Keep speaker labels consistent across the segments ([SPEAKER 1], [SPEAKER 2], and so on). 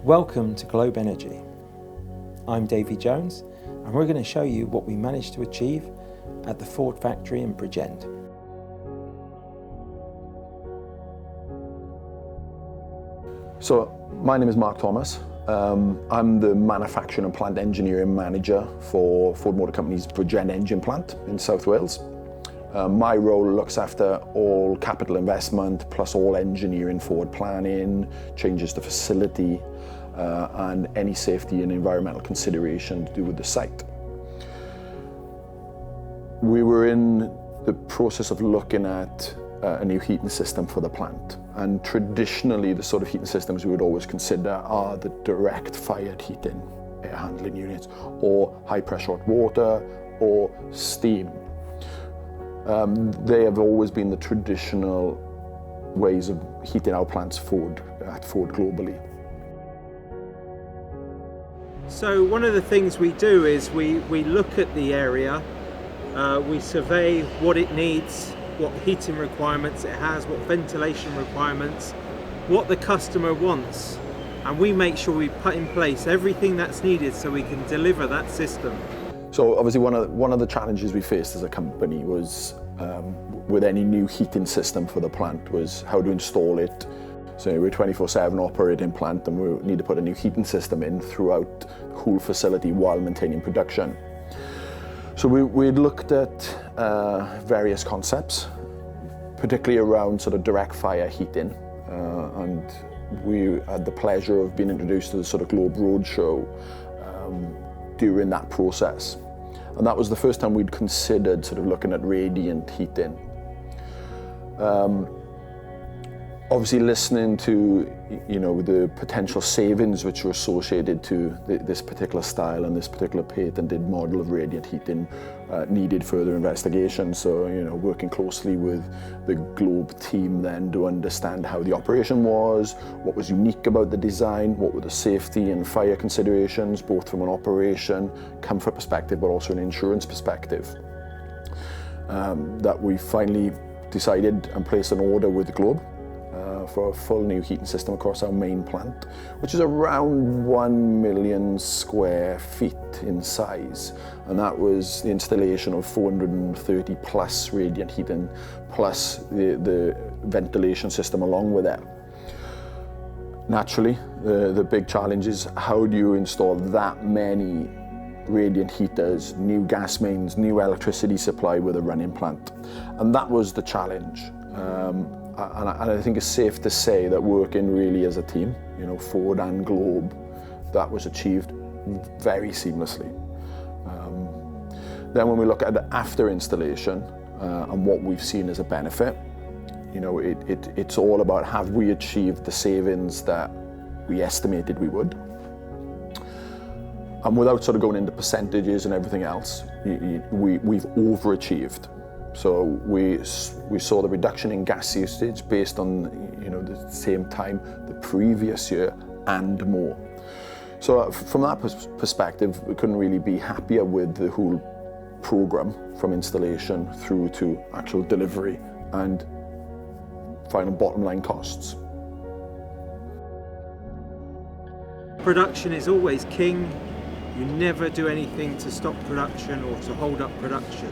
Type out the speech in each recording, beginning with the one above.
[SPEAKER 1] Welcome to Globe Energy. I'm Davy Jones, and we're going to show you what we managed to achieve at the Ford factory in Bridgend.
[SPEAKER 2] So, my name is Mark Thomas. I'm the manufacturing and plant engineering manager for Ford Motor Company's Bridgend engine plant in South Wales. My role looks after all capital investment, plus all engineering, forward planning, changes to facility, and any safety and environmental consideration to do with the site. We were in the process of looking at a new heating system for the plant. And traditionally, the sort of heating systems we would always consider are the direct fired heating air handling units, or high pressure hot water, or steam. They have always been the traditional ways of heating our plants at Ford globally.
[SPEAKER 1] So one of the things we do is we look at the area, we survey what it needs, what heating requirements it has, what ventilation requirements, what the customer wants, and we make sure we put in place everything that's needed so we can deliver that system.
[SPEAKER 2] So obviously one of the challenges we faced as a company was with any new heating system for the plant was how to install it. So we're a 24/7 operating plant, and we need to put a new heating system in throughout the whole facility while maintaining production. So we looked at various concepts, particularly around sort of direct fire heating, and we had the pleasure of being introduced to the sort of Globe Roadshow during that process. And that was the first time we'd considered sort of looking at radiant heating. Obviously listening to, the potential savings which were associated to this particular style and this particular patented model of radiant heating needed further investigation. So, working closely with the Globe team then to understand how the operation was, what was unique about the design, what were the safety and fire considerations, both from an operation, comfort perspective, but also an insurance perspective. That we finally decided and placed an order with the Globe for a full new heating system across our main plant, which is around 1 million square feet in size. And that was the installation of 430 plus radiant heating, plus the ventilation system along with it. Naturally, the big challenge is how do you install that many radiant heaters, new gas mains, new electricity supply with a running plant? And that was the challenge. And I think it's safe to say that working really as a team, Ford and Globe, that was achieved very seamlessly. Then when we look at the after installation and what we've seen as a benefit, it's all about have we achieved the savings that we estimated we would. And without sort of going into percentages and everything else, we've overachieved. So we saw the reduction in gas usage based on the same time the previous year and more. So from that perspective, we couldn't really be happier with the whole program, from installation through to actual delivery and final bottom line costs.
[SPEAKER 1] Production is always king. You never do anything to stop production or to hold up production.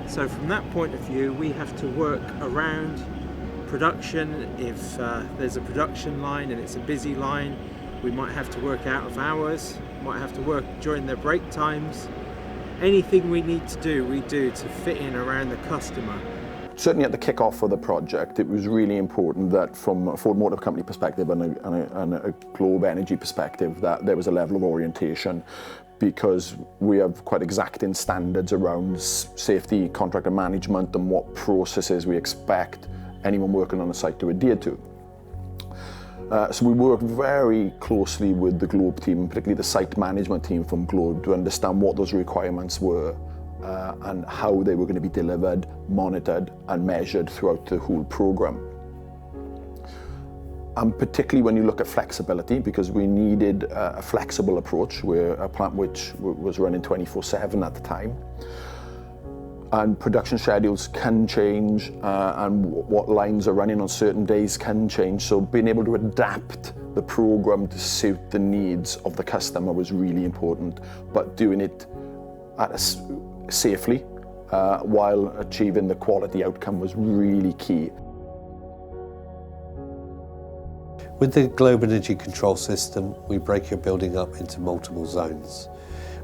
[SPEAKER 1] So from that point of view, we have to work around production. If there's a production line and it's a busy line, we might have to work out of hours, might have to work during their break times. Anything we need to do, we do to fit in around the customer.
[SPEAKER 2] Certainly at the kick-off of the project, it was really important that from a Ford Motor Company perspective and a Globe Energy perspective, that there was a level of orientation, because we have quite exacting standards around safety, contractor management, and what processes we expect anyone working on a site to adhere to. So we worked very closely with the Globe team, particularly the site management team from Globe, to understand what those requirements were and how they were going to be delivered, monitored, and measured throughout the whole program. And particularly when you look at flexibility, because we needed a flexible approach. We're a plant which was running 24/7 at the time. and production schedules can change, and what lines are running on certain days can change. So being able to adapt the program to suit the needs of the customer was really important, but doing it safely while achieving the quality outcome was really key.
[SPEAKER 3] With the Globe Energy Control System, we break your building up into multiple zones.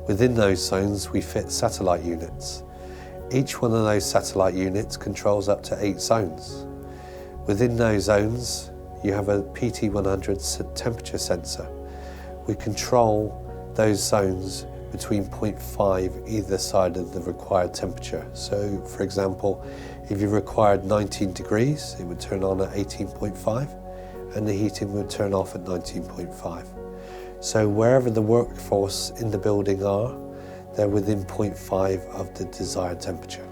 [SPEAKER 3] Within those zones, we fit satellite units. Each one of those satellite units controls up to 8 zones. Within those zones, you have a PT100 temperature sensor. We control those zones between 0.5 either side of the required temperature. So, for example, if you required 19 degrees, it would turn on at 18.5, and the heating would turn off at 19.5. So wherever the workforce in the building are, they're within 0.5 of the desired temperature.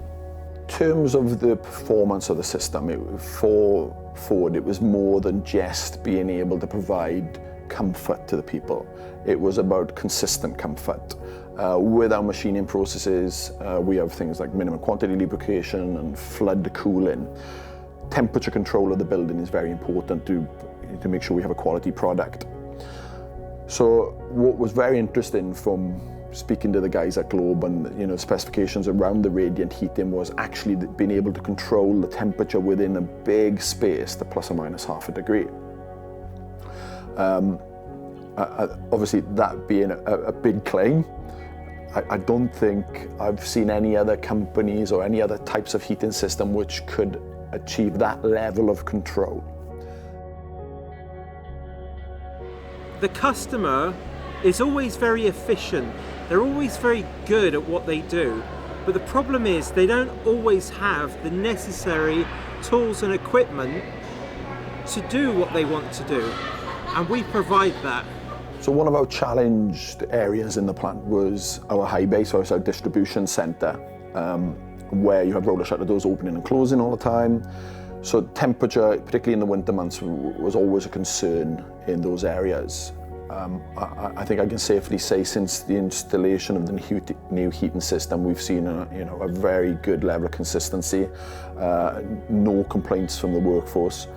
[SPEAKER 2] In terms of the performance of the system, for Ford, it was more than just being able to provide comfort to the people. It was about consistent comfort. With our machining processes, we have things like minimum quantity lubrication and flood cooling. Temperature control of the building is very important to make sure we have a quality product. So what was very interesting from speaking to the guys at Globe and specifications around the radiant heating was actually being able to control the temperature within a big space to plus or minus half a degree. Obviously that being a big claim, I don't think I've seen any other companies or any other types of heating system which could achieve that level of control.
[SPEAKER 1] The customer is always very efficient. They're always very good at what they do. But the problem is they don't always have the necessary tools and equipment to do what they want to do. And we provide that.
[SPEAKER 2] So one of our challenged areas in the plant was our high bay, so it's our distribution centre, where you have roller shutter doors opening and closing all the time. So temperature, particularly in the winter months, was always a concern in those areas. I think I can safely say since the installation of the new heating system, we've seen a very good level of consistency, no complaints from the workforce.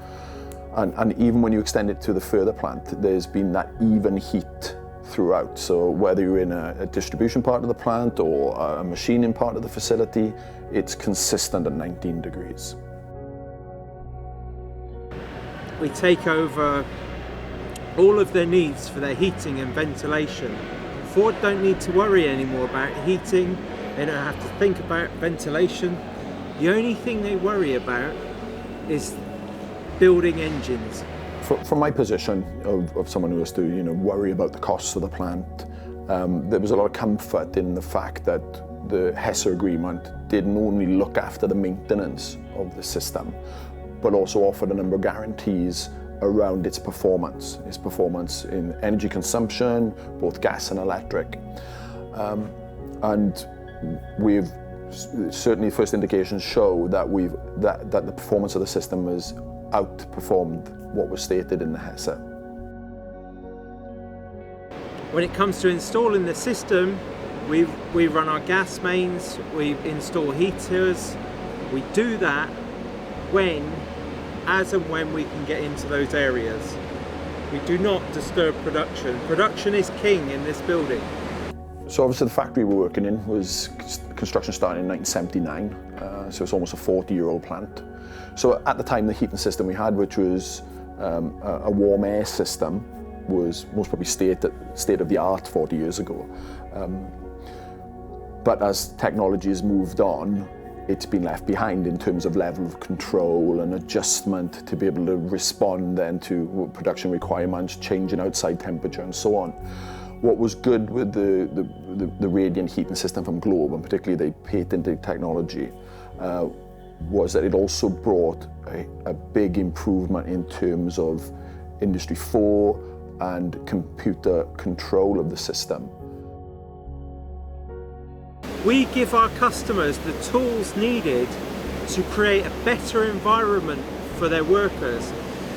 [SPEAKER 2] And even when you extend it to the further plant, there's been that even heat throughout. So whether you're in a distribution part of the plant or a machining part of the facility, it's consistent at 19 degrees.
[SPEAKER 1] We take over all of their needs for their heating and ventilation. Ford don't need to worry anymore about heating. They don't have to think about ventilation. The only thing they worry about is building engines.
[SPEAKER 2] From my position of someone who has to worry about the costs of the plant, there was a lot of comfort in the fact that the HESA agreement didn't only look after the maintenance of the system, but also offered a number of guarantees around its performance in energy consumption, both gas and electric. And we've certainly first indications show that that the performance of the system has outperformed what was stated in the HESA.
[SPEAKER 1] When it comes to installing the system, we run our gas mains, we install heaters. We do that as and when we can get into those areas. We do not disturb production. Production is king in this building.
[SPEAKER 2] So obviously the factory we're working in was construction started in 1979, so it's almost a 40-year-old plant. So at the time the heating system we had, which was a warm air system, was most probably state of the art 40 years ago. But as technology has moved on, it's been left behind in terms of level of control and adjustment to be able to respond then to production requirements, changing outside temperature and so on. What was good with the radiant heating system from Globe, and particularly the patented technology, was that it also brought a big improvement in terms of Industry 4 and computer control of the system.
[SPEAKER 1] We give our customers the tools needed to create a better environment for their workers,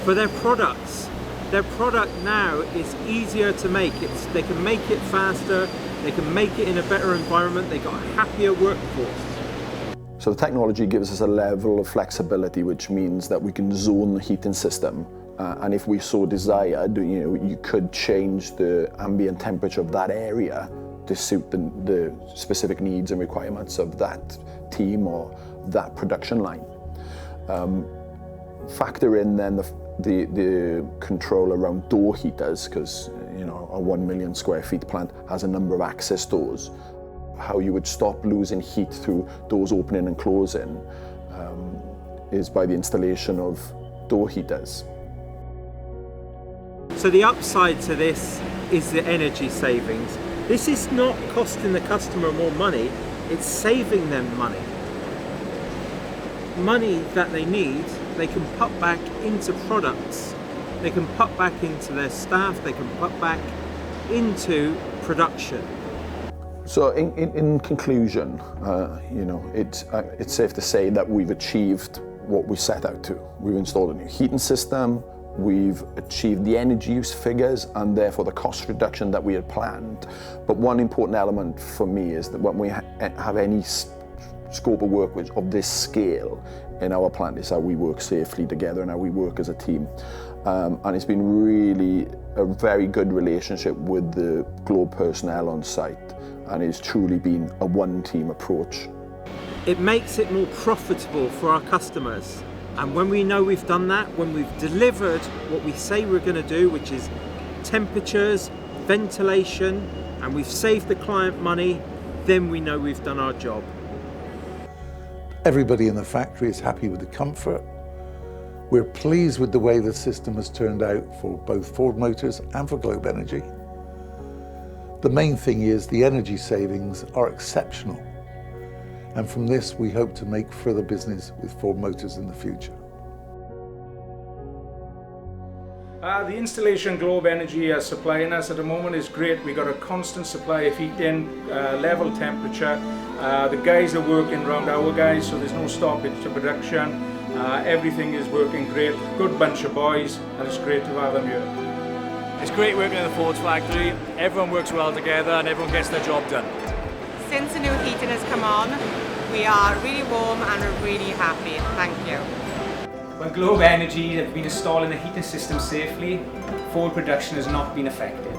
[SPEAKER 1] for their products. Their product now is easier to make. They can make it faster, they can make it in a better environment, they've got a happier workforce.
[SPEAKER 2] So the technology gives us a level of flexibility, which means that we can zone the heating system. And if we so desired, you could change the ambient temperature of that area to suit the specific needs and requirements of that team or that production line. Factor in then the control around door heaters, because a 1 million square feet plant has a number of access doors. How you would stop losing heat through doors opening and closing is by the installation of door heaters.
[SPEAKER 1] So the upside to this is the energy savings. This is not costing the customer more money, it's saving them money. Money that they need, they can put back into products, they can put back into their staff, they can put back into production.
[SPEAKER 2] So in conclusion, it's safe to say that we've achieved what we set out to. We've installed a new heating system, we've achieved the energy use figures and therefore the cost reduction that we had planned. But one important element for me is that when we have any scope of work of this scale in our plant is how we work safely together and how we work as a team. And it's been really a very good relationship with the Globe personnel on site, and it's truly been a one-team approach.
[SPEAKER 1] It makes it more profitable for our customers. And when we know we've done that, when we've delivered what we say we're going to do, which is temperatures, ventilation, and we've saved the client money, then we know we've done our job.
[SPEAKER 4] Everybody in the factory is happy with the comfort. We're pleased with the way the system has turned out for both Ford Motors and for Globe Energy. The main thing is the energy savings are exceptional. And from this, we hope to make further business with Ford Motors in the future.
[SPEAKER 5] The installation Globe Energy is supplying us at the moment is great. We've got a constant supply of heating, level temperature. The guys are working around our guys, so there's no stoppage to production. Everything is working great. Good bunch of boys, and it's great to have them here.
[SPEAKER 6] It's great working in the Ford factory. Everyone works well together and everyone gets their job done.
[SPEAKER 7] Since the new heating has come on, we are really warm and we're really happy. Thank you.
[SPEAKER 8] When Globe Energy have been installing the heating system safely, Ford production has not been affected.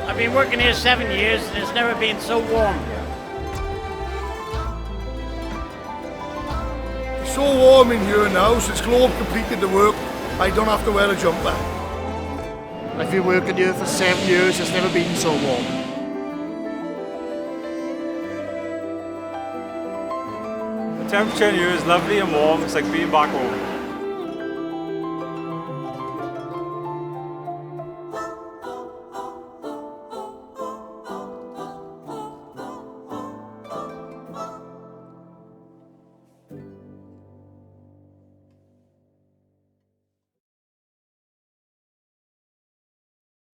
[SPEAKER 9] I've been working here 7 years and it's never been so warm.
[SPEAKER 10] It's so warm in here now, since Globe completed the work, I don't have to wear a jumper.
[SPEAKER 9] I've been working here for 7 years, it's never been so warm.
[SPEAKER 6] The temperature in here is lovely and warm, it's like being back home.